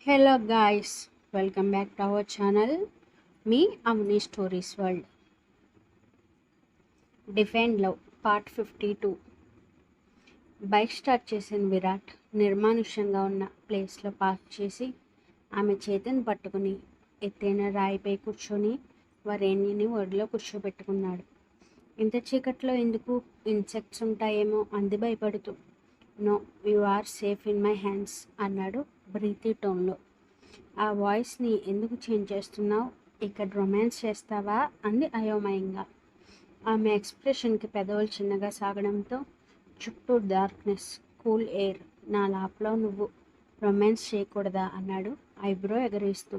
Hello guys, welcome back to our channel. Me Avni Stories World. Defend Love Part 52. Bike start చేసిన విరాట్ నిర్మానుష్యంగా ఉన్న ప్లేస్లో park చేసి ఆమె చేతిని పట్టుకుని ఎత్తైన రాయిపై కూర్చొని వరేణ్యని ఒడిలో కూర్చోబెట్టుకున్నాడు. ఇంత చీకట్లో ఎందుకు ఇన్సెక్ట్స్ ఉంటాయేమో అంది భయపడుతూ. No, you are safe in my hands అన్నాడు బ్రీతీ టోన్లో. ఆ వాయిస్ని ఎందుకు చేంజ్ చేస్తున్నావు? ఇక్కడ రొమాన్స్ చేస్తావా అంది అయోమయంగా. ఆమె ఎక్స్ప్రెషన్కి పెదవులు చిన్నగా సాగడంతో చుట్టూ డార్క్నెస్, కూల్ ఎయిర్. నా లాప్లో నువ్వు రొమాన్స్ చేయకూడదా అన్నాడు ఐబ్రో ఎగరేస్తూ.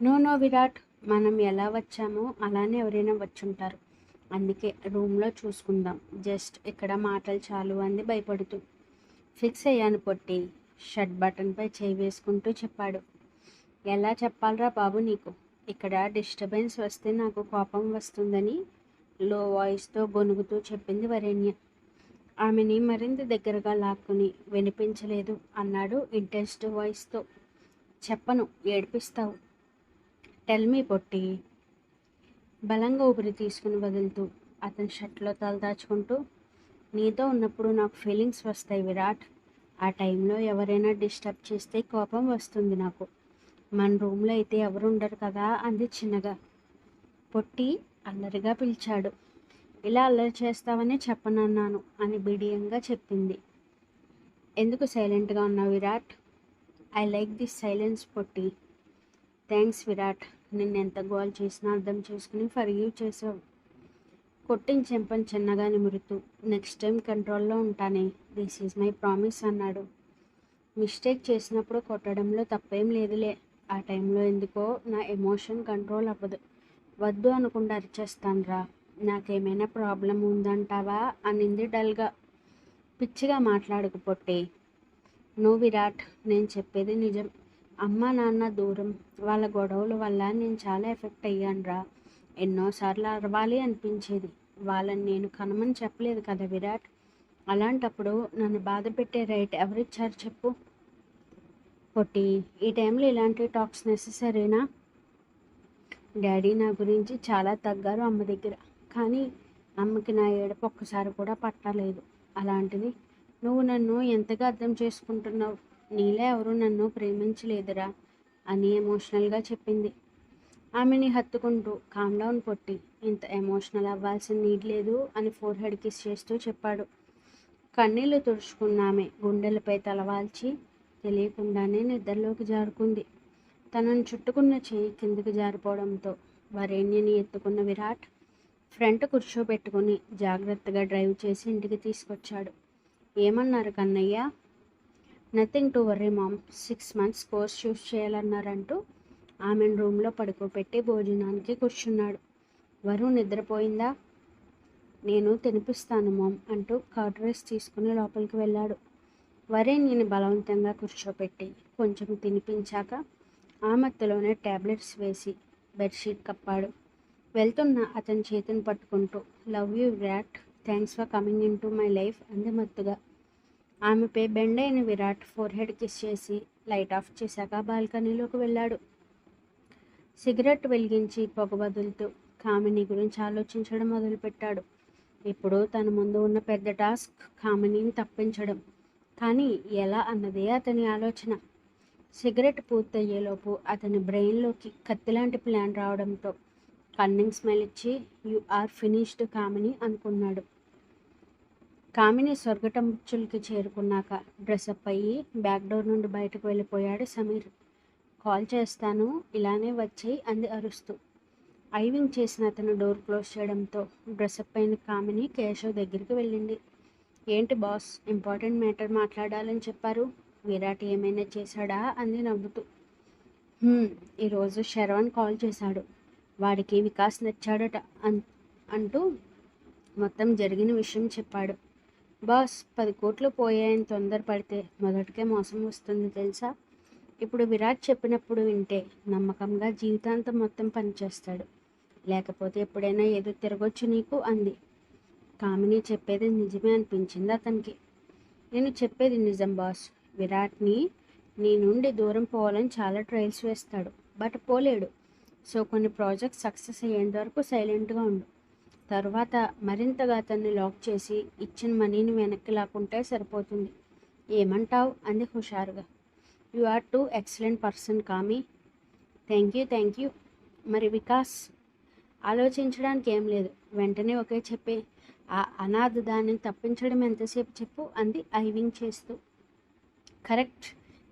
నో నో విరాట్, మనం ఎలా వచ్చామో అలానే ఎవరైనా వచ్చుంటారు, అందుకే రూమ్లో చూసుకుందాం, జస్ట్ ఇక్కడ మాటలు చాలు అంది భయపడుతూ. ఫిక్స్ అయ్యాను పొట్టి, షర్ట్ బటన్పై చేయి వేసుకుంటూ చెప్పాడు. ఎలా చెప్పాలరా బాబు నీకు? ఇక్కడ డిస్టర్బెన్స్ వస్తే నాకు కోపం వస్తుందని లో వాయిస్తో గొనుగుతూ చెప్పింది వరేణ్య. ఆమెని మరింత దగ్గరగా లాక్కుని వినిపించలేదు అన్నాడు ఇంటెన్సివ్ వాయిస్తో. చెప్పను, ఏడిపిస్తావు. టెల్ మీ పొట్టి. బలంగా ఊపిరి తీసుకుని వదులుతూ అతని షర్ట్లో తలదాచుకుంటూ, నీతో ఉన్నప్పుడు నాకు ఫీలింగ్స్ వస్తాయి విరాట్. ఆ టైంలో ఎవరైనా డిస్టర్బ్ చేస్తే కోపం వస్తుంది నాకు. మన రూమ్లో అయితే ఎవరు ఉండరు కదా అంది చిన్నగా. పొట్టి అల్లరిగా పిలిచాడు. ఇలా అల్లరి చేస్తావని చెప్పనన్నాను అని బిడియంగా చెప్పింది. ఎందుకు సైలెంట్గా ఉన్నావు Virat? I like this silence పొట్టి. థ్యాంక్స్ విరాట్, నిన్నెంత గోల్ చేసినా అర్థం చేసుకుని ఫర్గివ్ చేసావు. కొట్టిన చెంపని చిన్నగా నిమురుతూ, నెక్స్ట్ టైం కంట్రోల్లో ఉంటానే, దిస్ ఈజ్ మై ప్రామిస్ అన్నాడు. మిస్టేక్ చేసినప్పుడు కొట్టడంలో తప్పేం లేదులే, ఆ టైంలో ఎందుకో నా ఎమోషన్ కంట్రోల్ అవ్వదు. వద్దు అనుకుండా అరిచేస్తానురా. నాకేమైనా ప్రాబ్లం ఉందంటావా అనింది డల్గా. పిచ్చిగా మాట్లాడుకు పొట్టి. నో విరాట్, నేను చెప్పేది నిజం. అమ్మ నాన్న దూరం, వాళ్ళ గొడవల వల్ల నేను చాలా ఎఫెక్ట్ అయ్యానురా. ఎన్నోసార్లు అరవాలి అనిపించేది. వాళ్ళని నేను కనమని చెప్పలేదు కదా విరాట్. అలాంటప్పుడు నన్ను బాధ పెట్టే రైట్ ఎవరిచ్చారు చెప్పు? పొట్టి, ఈ టైంలో ఇలాంటి టాక్స్ నెససరీనా? డాడీ నా గురించి చాలా తగ్గారు అమ్మ దగ్గర, కానీ అమ్మకి నా ఏడుపు ఒక్కసారి కూడా పట్టలేదు. అలాంటిది నువ్వు నన్ను ఎంతగా అర్థం చేసుకుంటున్నావు. నీలే ఎవరు నన్ను ప్రేమించలేదురా అని ఎమోషనల్గా చెప్పింది. ఆమెని హత్తుకుంటూ, కామ్ డౌన్ పొట్టి, ఇంత ఎమోషనల్ అవ్వాల్సిన నీడ్ లేదు అని ఫోర్ హెడ్ కిస్ చేస్తూ చెప్పాడు. కన్నీళ్లు తుడుచుకున్న ఆమె గుండెలపై తలవాల్చి తెలియకుండానే నిద్రలోకి జారుకుంది. తనను చుట్టుకున్న చేయి కిందకి జారిపోవడంతో వరేణ్యని ఎత్తుకున్న విరాట్ ఫ్రంట్ కూర్చోబెట్టుకుని జాగ్రత్తగా డ్రైవ్ చేసి ఇంటికి తీసుకొచ్చాడు. ఏమన్నారు Kannayya? Nothing to worry mom, 6 months course చూస్ చేయాలన్నారంటూ ఆమెను రూమ్లో పడుకోబెట్టి భోజనానికి కూర్చున్నాడు. వరు నిద్రపోయిందా? నేను తినిపిస్తాను మామ్ అంటూ కర్డ్ రైస్ తీసుకుని లోపలికి వెళ్ళాడు. వరేణ్యని బలవంతంగా కూర్చోపెట్టి కొంచెం తినిపించాక ఆ మత్తులోనే ట్యాబ్లెట్స్ వేసి బెడ్షీట్ కప్పాడు. వెళ్తున్న అతని చేతిని పట్టుకుంటూ, love you Virat, thanks for coming in to my life అంది మత్తుగా. ఆమెపై బెండ్ అయిన విరాట్ ఫోర్ హెడ్ కిస్ చేసి లైట్ ఆఫ్ చేశాక బాల్కనీలోకి వెళ్ళాడు. సిగరెట్ వెలిగించి పొగ వదులుతూ కామిని గురించి ఆలోచించడం మొదలుపెట్టాడు. ఇప్పుడు తన ముందు ఉన్న పెద్ద టాస్క్ కామినిని తప్పించడం. కానీ ఎలా అన్నదే అతని ఆలోచన. సిగరెట్ పూర్తయ్యేలోపు అతని బ్రెయిన్లోకి కత్తిలాంటి ప్లాన్ రావడంతో కన్నింగ్ స్మైల్ ఇచ్చి, యు ఆర్ ఫినిష్డ్ కామిని అనుకున్నాడు. కామిని స్వర్గటంచులకి చేరుకున్నాక డ్రెస్అప్ అయ్యి బ్యాక్ డోర్ నుండి బయటకు వెళ్ళిపోయాడు సమీర్. కాల్ చేస్తాను, ఇలానే వచ్చేయి అంది అరుస్తూ. ఐవింగ్ చేసిన అతను డోర్ క్లోజ్ చేయడంతో డ్రెస్అప్ అయిన కామిని కేశవ్ దగ్గరికి వెళ్ళింది. ఏంటి బాస్, ఇంపార్టెంట్ మ్యాటర్ మాట్లాడాలని చెప్పారు, విరాట్ ఏమైనా చేశాడా అంది నవ్వుతూ. ఈరోజు శరవణ్ కాల్ చేశాడు, వాడికి వికాస్ నచ్చాడట అంటూ మొత్తం జరిగిన విషయం చెప్పాడు. బాస్, 10 కోట్లు పోయాయని తొందరపడితే మొదటికే మోసం వస్తుంది తెలుసా. ఇప్పుడు విరాట్ చెప్పినప్పుడు వింటే నమ్మకంగా జీవితాంతం మొత్తం పనిచేస్తాడు, లేకపోతే ఎప్పుడైనా ఏదో తిరగొచ్చు నీకు అంది. కామిని చెప్పేది నిజమే అనిపించింది అతనికి. నేను చెప్పేది నిజం బాస్, విరాట్ని నీ నుండి దూరం పోవాలని చాలా ట్రయల్స్ వేస్తాడు, బట్ పోలేడు. సో కొన్ని ప్రాజెక్ట్స్ సక్సెస్ అయ్యేంత వరకు సైలెంట్గా ఉండు. తర్వాత మరింతగా అతన్ని లాక్ చేసి ఇచ్చిన మనీని వెనక్కి లాక్కుంటే సరిపోతుంది. ఏమంటావు అంది హుషారుగా. You are too excellent person Kami. Thank you. మరి వికాస్? ఆలోచించడానికి ఏం లేదు, వెంటనే ఒకే చెప్పే. ఆ అనాథ దాన్ని తప్పించడం ఎంతసేపు చెప్పు అంది ఐవింగ్ చేస్తూ. కరెక్ట్,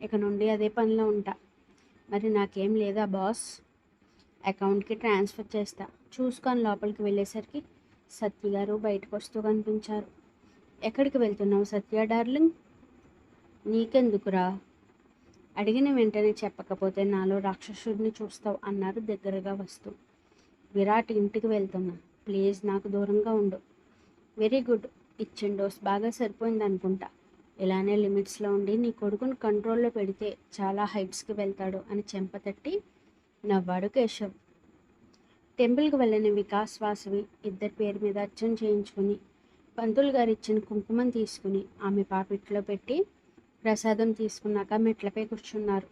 ఇక నుండి అదే పనిలో ఉంటా. మరి నాకేం లేదా బాస్? అకౌంట్కి ట్రాన్స్ఫర్ చేస్తా. చూసుకొని లోపలికి వెళ్ళేసరికి సత్య గారు బయటకు వస్తూ కనిపించారు. ఎక్కడికి వెళ్తున్నావు సత్య డార్లింగ్? నీకెందుకురా? అడిగిన వెంటనే చెప్పకపోతే నాలో రాక్షసుడిని చూస్తావు అన్నారు దగ్గరగా వస్తూ. విరాట్ ఇంటికి వెళ్తున్నా, ప్లీజ్ నాకు దూరంగా ఉండు. వెరీ గుడ్, ఇచ్చిన డోస్ బాగా సరిపోయింది అనుకుంటా. ఇలానే లిమిట్స్లో ఉండి నీ కొడుకుని కంట్రోల్లో పెడితే చాలా హైట్స్కి వెళ్తాడు అని చెంపతట్టి నవ్వాడు కేశవ్. టెంపుల్కి వెళ్ళిన వికాస్ వాసవి ఇద్దరి పేరు మీద అర్చన చేయించుకుని పంతులు గారు ఇచ్చిన కుంకుమం తీసుకుని ఆమె పాపిట్లో పెట్టి ప్రసాదం తీసుకున్నాక మెట్లపై కూర్చున్నారు.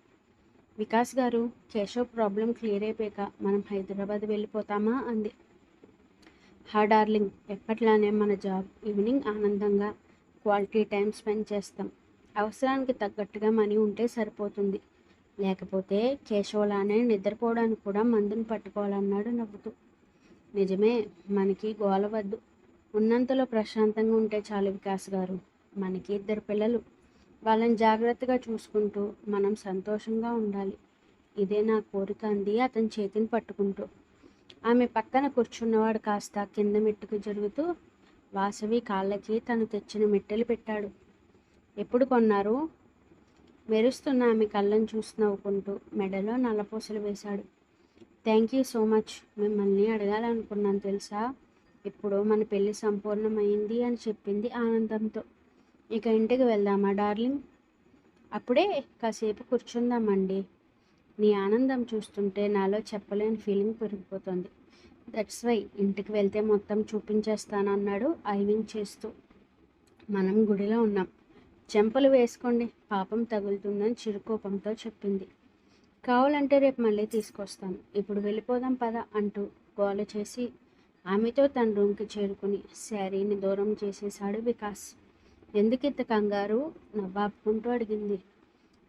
వికాస్ గారు, కేశవ్ ప్రాబ్లం క్లియర్ అయిపోయాక మనం హైదరాబాద్ వెళ్ళిపోతామా అంది. హా డార్లింగ్, ఎప్పట్లానే మన జాబ్, ఈవినింగ్ ఆనందంగా క్వాలిటీ టైం స్పెండ్ చేస్తాం. అవసరానికి తగ్గట్టుగా మనీ ఉంటే సరిపోతుంది. లేకపోతే కేశవలానే నిద్రపోవడానికి కూడా మందుని పట్టుకోవాలన్నాడు నవ్వుతూ. నిజమే, మనకి గోల వద్దు, ఉన్నంతలో ప్రశాంతంగా ఉంటే చాలు వికాస్ గారు. మనకి ఇద్దరు పిల్లలు, వాళ్ళని జాగ్రత్తగా చూసుకుంటూ మనం సంతోషంగా ఉండాలి. ఇదే నా కోరిక అంది అతని చేతిని పట్టుకుంటూ. ఆమె పక్కన కూర్చున్నవాడు కాస్త కింద మెట్టుకు జరుగుతూ వాసవి కాళ్ళకి తను తెచ్చిన మెట్టెలు పెట్టాడు. ఎప్పుడు కొన్నారు? మెరుస్తున్న ఆమె కళ్ళను చూసి నవ్వుకుంటూ మెడలో నల్లపూసలు వేశాడు. Thank you so much. మిమ్మల్ని అడగాలనుకున్నాను తెలుసా. ఇప్పుడు మన పెళ్ళి సంపూర్ణమైంది అని చెప్పింది ఆనందంతో. ఇక ఇంటికి వెళ్దామా డార్లింగ్? అప్పుడే, కాసేపు కూర్చుందామండి. నీ ఆనందం చూస్తుంటే నాలో చెప్పలేని ఫీలింగ్ పెరిగిపోతుంది. దట్స్ వై ఇంటికి వెళ్తే మొత్తం చూపించేస్తానన్నాడు ఐవింగ్ చేస్తూ. మనం గుడిలో ఉన్నాం, చెంపలు వేసుకోండి, పాపం తగులుతుందని చిరుకోపంతో చెప్పింది. కావాలంటే రేపు మళ్ళీ తీసుకొస్తాను, ఇప్పుడు వెళ్ళిపోదాం పద అంటూ గోల చేసి ఆమెతో తన రూమ్కి చేరుకుని శారీని దూరం చేసేశాడు వికాస్. ఎందుకింత కంగారు? నవ్వాపుకుంటూ అడిగింది.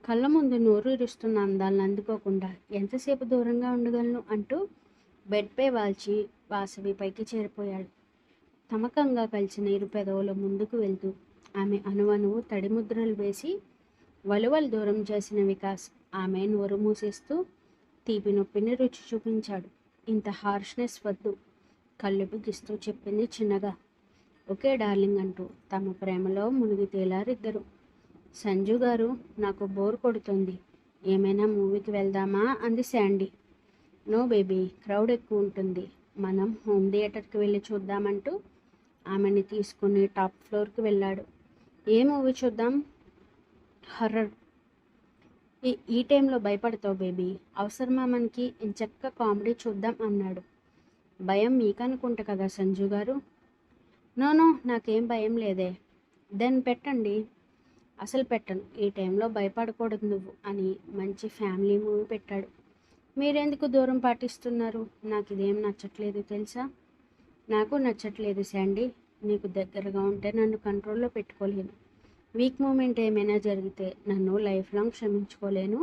కళ్ళ ముందు నోరు ఇరుస్తున్న అందాలను అందుకోకుండా ఎంతసేపు దూరంగా ఉండగలను అంటూ బెడ్పై వాల్చి వాసవి పైకి చేరిపోయాడు. తమకంగా కలిసిన ఇరు పెదవులు ముందుకు వెళ్తూ ఆమె అణువణువు తడిముద్రలు వేసి వలువలు దూరం చేసిన వికాస్ ఆమె నోరు మూసేస్తూ తీపి నొప్పిని రుచి చూపించాడు. ఇంత హార్ష్నెస్ వద్దు, కళ్ళు బిగిస్తూ చెప్పింది చిన్నగా. ఓకే డార్లింగ్ అంటూ తమ ప్రేమలో మునిగి తేలారిద్దరు. సంజు గారు, నాకు బోర్ కొడుతుంది, ఏమైనా మూవీకి వెళ్దామా అంది శాండీ. నో బేబీ, క్రౌడ్ ఎక్కువ ఉంటుంది, మనం హోమ్ థియేటర్కి వెళ్ళి చూద్దామంటూ ఆమెని తీసుకుని టాప్ ఫ్లోర్కి వెళ్ళాడు. ఏ మూవీ చూద్దాం? హర్రర్. ఈ టైంలో భయపడతావు బేబీ, అవసరమా మనకి? ఇంచక్క కామెడీ చూద్దాం అన్నాడు. భయం మీకనుకుంటా కదా సంజు గారు. నో, నాకేం భయం లేదే. దెన్ పెట్టండి. అసలు పెట్టను, ఈ టైంలో భయపడకూడదు నువ్వు అని మంచి ఫ్యామిలీ మూవీ పెట్టాడు. మీరెందుకు దూరం పాటిస్తున్నారు? నాకు ఇదేం నచ్చట్లేదు తెలుసా. నాకు నచ్చట్లేదు శాండీ, నీకు దగ్గరగా ఉంటే నన్ను కంట్రోల్లో పెట్టుకోలేను. వీక్ మూమెంట్ ఏమైనా జరిగితే నన్ను లైఫ్ లాంగ్ క్షమించుకోలేను.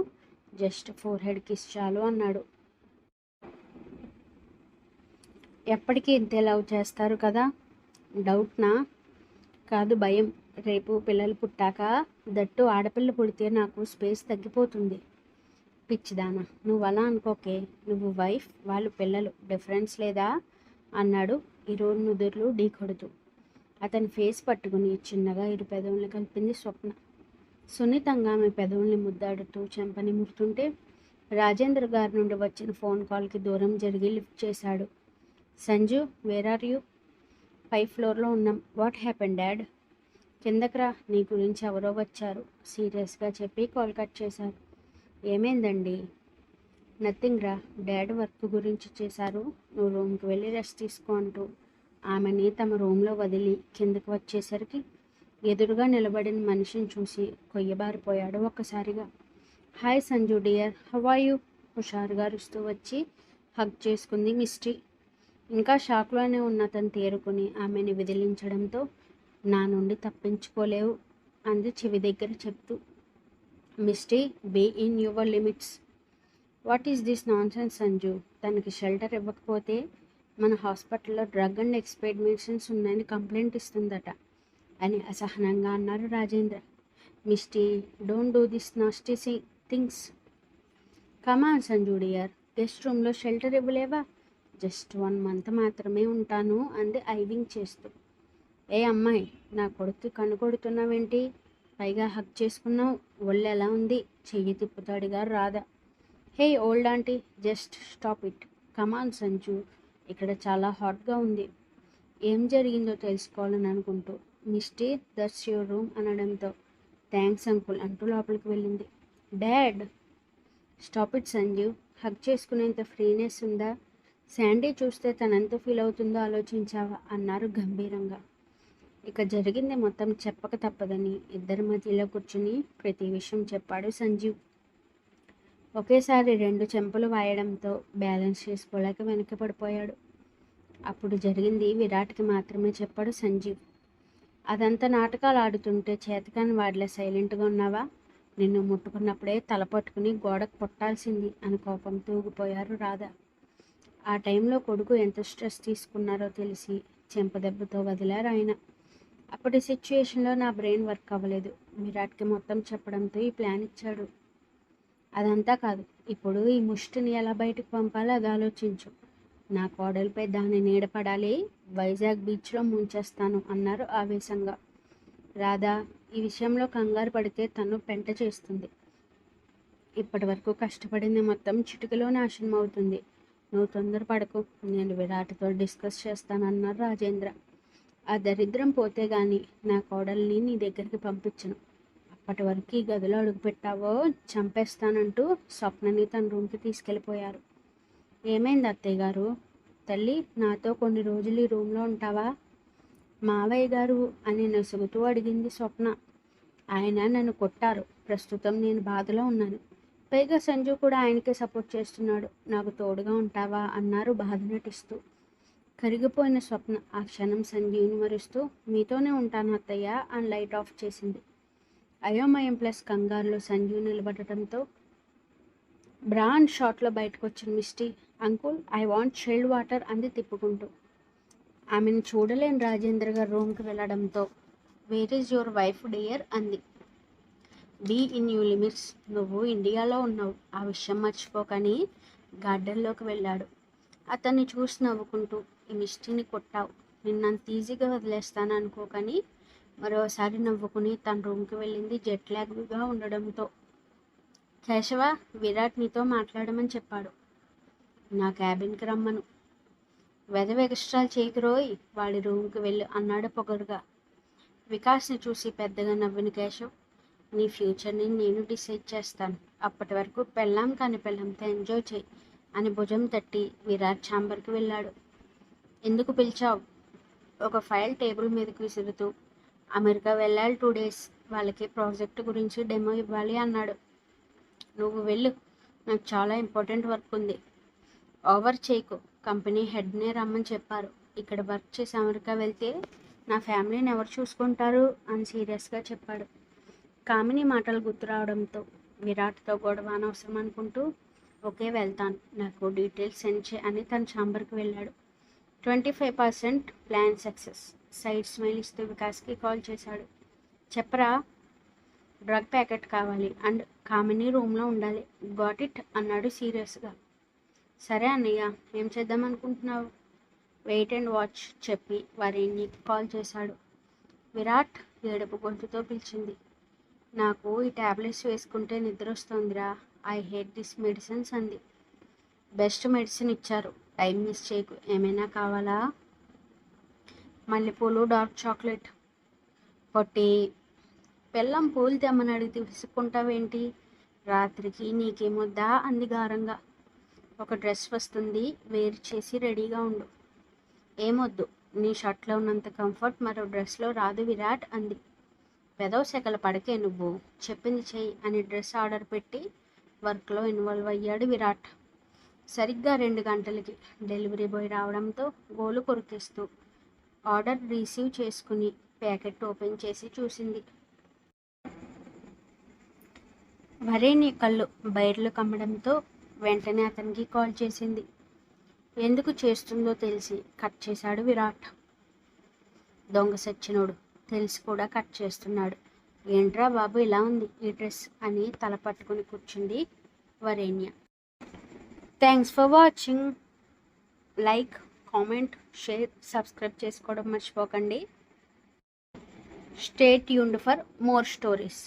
జస్ట్ ఫోర్హెడ్ కిస్ చాలు అన్నాడు. ఎప్పటికీ ఇంతే లవ్ చేస్తారు కదా? డౌట్నా? కాదు, భయం. రేపు పిల్లలు పుట్టాక, దట్టు ఆడపిల్ల పుడితే నాకు స్పేస్ తగ్గిపోతుంది. పిచ్చిదానా, నువ్వు అలా అనుకోకే. నువ్వు వైఫ్, వాళ్ళు పిల్లలు, డిఫరెన్స్ లేదా అన్నాడు ఇరువురు నుదుర్లు ఢీ కొడుతూ. అతని ఫేస్ పట్టుకుని చిన్నగా ఇరు పెదవుల్ని కలిపింది స్వప్న. సున్నితంగా ఆమె పెదవుల్ని ముద్దాడుతూ చెంపని ముడుతుంటే రాజేంద్ర గారి నుండి వచ్చిన ఫోన్ కాల్కి దూరం జరిగి లిఫ్ట్ చేశాడు. Sanju, where are you? 5th ఫ్లోర్లో ఉన్నాం. What happen dad? కిందకరా, నీ గురించి ఎవరో వచ్చారు సీరియస్గా చెప్పి కాల్ కట్ చేశారు. ఏమైందండి? నథింగ్ రా, డాడ్ వర్క్ గురించి చేశారు, నువ్వు రూమ్కి వెళ్ళి రెస్ట్ తీసుకో అంటూ ఆమెని తమ రూమ్లో వదిలి కిందకు వచ్చేసరికి ఎదురుగా నిలబడిన మనిషిని చూసి కొయ్యబారిపోయాడు ఒక్కసారిగా. Hi Sanju dear, how are you? హుషారుగా అరుస్తూ వచ్చి హగ్ చేసుకుంది మిస్టీ. ఇంకా షాక్లోనే ఉన్న తను తేరుకుని ఆమెని విదిలించడంతో, నా నుండి తప్పించుకోలేవు అంది చెవి దగ్గర చెప్తూ. Misty, be in your limits. What is this nonsense Sanju? తనకి షెల్టర్ ఇవ్వకపోతే మన హాస్పిటల్లో డ్రగ్ అండ్ ఎక్స్పైర్డ్ మెడిసిన్స్ ఉన్నాయని కంప్లైంట్ ఇస్తుందట అని అసహనంగా అన్నారు Rajendra. Misty, don't do this nasty things. Come on Sanju dear, guest రూమ్లో షెల్టర్ ఇవ్వలేవా? జస్ట్ 1 month మాత్రమే ఉంటాను అంది ఐవింగ్ చేస్తూ. ఏ అమ్మాయి, నా కొడుక్కి కన్ను కొడుతున్నావేంటి? పైగా హక్ చేసుకున్నావు. ఒళ్ళు ఎలా ఉంది? చెయ్యి తిప్పుతాడుగా Radha. Hey old aunty, just stop it. Come on Sanju, ఇక్కడ చాలా హాట్గా ఉంది. ఏం జరిగిందో తెలుసుకోవాలని అనుకుంటూ మిస్టీ, దట్స్ యువర్ రూమ్ అనడంతో థ్యాంక్స్ అంకుల్ అంటూ లోపలికి వెళ్ళింది. Dad, stop it Sanjeev. Hug చేసుకునేంత ఫ్రీనెస్ ఉందా? శాండీ చూస్తే తనెంత ఫీల్ అవుతుందో ఆలోచించావా అన్నారు గంభీరంగా. ఇక జరిగింది మొత్తం చెప్పక తప్పదని ఇద్దరి మధ్యలో కూర్చుని ప్రతి విషయం చెప్పాడు సంజీవ్. ఒకేసారి 2 చెంపలు వాయడంతో బ్యాలెన్స్ చేసుకోలేక వెనక్కి పడిపోయాడు. అప్పుడు జరిగింది విరాట్కి మాత్రమే చెప్పాడు సంజీవ్. అదంతా నాటకాలు ఆడుతుంటే చేతకాని వాడిలా సైలెంట్గా ఉన్నావా? నిన్ను ముట్టుకున్నప్పుడే తల పట్టుకుని గోడకు పొట్టాల్సింది అని కోపంతో ఊగిపోయారు రాధా. ఆ టైంలో కొడుకు ఎంత స్ట్రెస్ తీసుకున్నారో తెలిసి చెంపదెబ్బతో వదిలారు ఆయన. అప్పటి సిచ్యుయేషన్లో నా బ్రెయిన్ వర్క్ అవ్వలేదు. విరాట్కి మొత్తం చెప్పడంతో ఈ ప్లాన్ ఇచ్చాడు. అదంతా కాదు, ఇప్పుడు ఈ ముష్టిని ఎలా బయటకు పంపాలో అది ఆలోచించు. నా కోడలిపై దాని నీడ పడాలి, వైజాగ్ బీచ్లో ముంచేస్తాను అన్నారు ఆవేశంగా. రాధా, ఈ విషయంలో కంగారు పడితే తను పెంట చేస్తుంది. ఇప్పటి వరకు కష్టపడింది మొత్తం చిటికలో నాశనం అవుతుంది. నువ్వు తొందరపడకు, నేను విరాట్తో డిస్కస్ చేస్తానన్నారు రాజేంద్ర. ఆ దరిద్రం పోతే గాని నా కోడల్ని నీ దగ్గరికి పంపించను. అప్పటి వరకు ఈ గదిలో అడుగుపెట్టావో చంపేస్తానంటూ స్వప్నని తన రూమ్కి తీసుకెళ్ళిపోయారు. ఏమైంది అత్తయ్య గారు? తల్లి, నాతో కొన్ని రోజులు ఈ రూమ్లో ఉంటావా? మావయ్య గారు అని నసుగుతూ అడిగింది స్వప్న. ఆయన నన్ను కొట్టారు. ప్రస్తుతం నేను బాధలో ఉన్నాను. పైగా సంజు కూడా ఆయనకే సపోర్ట్ చేస్తున్నాడు. నాకు తోడుగా ఉంటావా అన్నారు బాధ నటిస్తూ. కరిగిపోయిన స్వప్న ఆ క్షణం సంజీవ్ని మరుస్తూ, మీతోనే ఉంటాను అత్తయ్య అని లైట్ ఆఫ్ చేసింది. అయోమయం ప్లస్ కంగారులో సంజీవ్ నిలబడటంతో బ్రాండ్ షాట్లో బయటకు వచ్చిన Misty, uncle I want chilled water అంది తిప్పుకుంటూ. ఆమెను చూడలేని రాజేంద్ర గారు రూమ్కి వెళ్ళడంతో where is your wife dear అంది. Be in you limits. నువ్వు ఇండియాలో ఉన్నావు, ఆ విషయం మర్చిపోకని గార్డెన్లోకి వెళ్ళాడు. అతన్ని చూసి నవ్వుకుంటూ, ఈ మిస్టీని కొట్టావు, నిన్నంత ఈజీగా వదిలేస్తాను అనుకోకని మరోసారి నవ్వుకుని తన రూమ్కి వెళ్ళింది జెట్ లాగ్గా ఉండడంతో. కేశవ, విరాట్ నీతో మాట్లాడమని చెప్పాడు. నా క్యాబిన్కి రమ్మను. వెధవ ఎక్స్ట్రాలు చేయకురోయ్, వాడి రూమ్కి వెళ్ళు అన్నాడు పొగరుగా. వికాస్ని చూసి పెద్దగా నవ్విన కేశవ్, నీ ఫ్యూచర్ని నేను డిసైడ్ చేస్తాను. అప్పటి వరకు పెళ్ళాం కాని పెళ్ళంతో ఎంజాయ్ చేయి అని భుజం తట్టి విరాట్ ఛాంబర్కి వెళ్ళాడు. ఎందుకు పిలిచావు? ఒక ఫైల్ టేబుల్ మీదకి విసురుతూ, అమెరికా వెళ్ళాలి 2 days, వాళ్ళకి ప్రాజెక్ట్ గురించి డెమో ఇవ్వాలి అన్నాడు. నువ్వు వెళ్ళు, నాకు చాలా ఇంపార్టెంట్ వర్క్ ఉంది. ఓవర్ చేయకు, కంపెనీ హెడ్నే రమ్మని చెప్పారు. ఇక్కడ వర్క్ చేసి అమెరికా వెళ్తే నా ఫ్యామిలీని ఎవరు చూసుకుంటారు అని సీరియస్గా చెప్పాడు. కామిని మాటలు గుర్తు రావడంతో విరాట్తో గొడవ అనవసరం అనుకుంటూ, ఓకే వెళ్తాను, నాకు డీటెయిల్స్ సెండ్ చే అని తన ఛాంబర్కి వెళ్ళాడు. 25% ప్లాన్ సక్సెస్. సైడ్ స్మైల్ ఇస్తూ వికాస్కి కాల్ చేశాడు. చెప్పరా? డ్రగ్ ప్యాకెట్ కావాలి అండ్ కామిని రూమ్లో ఉండాలి. గాట్ ఇట్ అన్నాడు సీరియస్గా. సరే అన్నయ్య, ఏం చేద్దాం అనుకుంటున్నావు? వెయిట్ అండ్ వాచ్ చెప్పి వారిని కాల్ చేశాడు. విరాట్ ఏడుపు గొంతుతో పిలిచింది. నాకు ఈ ట్యాబ్లెట్స్ వేసుకుంటే నిద్ర వస్తుందిరా, ఐ హేట్ దిస్ మెడిసిన్స్ అంది. బెస్ట్ మెడిసిన్ ఇచ్చారు, టైం మిస్ చేయకు. ఏమైనా కావాలా? మల్లెపూలు, డార్క్ చాక్లెట్. పొట్టి పెళ్ళం పూలు తెమ్మని అడిగితే విసుక్కుంటావేంటి? రాత్రికి నీకేమొద్దా అంది గారంగా. ఒక డ్రెస్ వస్తుంది, వేర్ చేసి రెడీగా ఉండు. ఏమొద్దు, నీ షర్ట్లో ఉన్నంత కంఫర్ట్ మరో డ్రెస్లో రాదు విరాట్ అంది. పెదవ సెకల పడకే నువ్వు, చెప్పింది చెయ్యి అని డ్రెస్ ఆర్డర్ పెట్టి వర్క్లో ఇన్వాల్వ్ అయ్యాడు విరాట్. సరిగ్గా 2 గంటలకి డెలివరీ బాయ్ రావడంతో గోలు కొరికిస్తూ ఆర్డర్ రిసీవ్ చేసుకుని ప్యాకెట్ ఓపెన్ చేసి చూసింది. వరేణ్య కళ్ళు బైర్లు కమ్మడంతో వెంటనే అతనికి కాల్ చేసింది. ఎందుకు చేస్తుందో తెలిసి కట్ చేశాడు విరాట్. దొంగ సచ్చినోడు, తెలిసి కూడా కట్ చేస్తున్నాడు. ఏంట్రా బాబు ఇలా ఉంది ఈ డ్రెస్ అని తల పట్టుకుని కూర్చుంది Varenya. Thanks for watching. Like, comment, share, subscribe చేసుకోవడం మర్చిపోకండి. Stay tuned for more stories.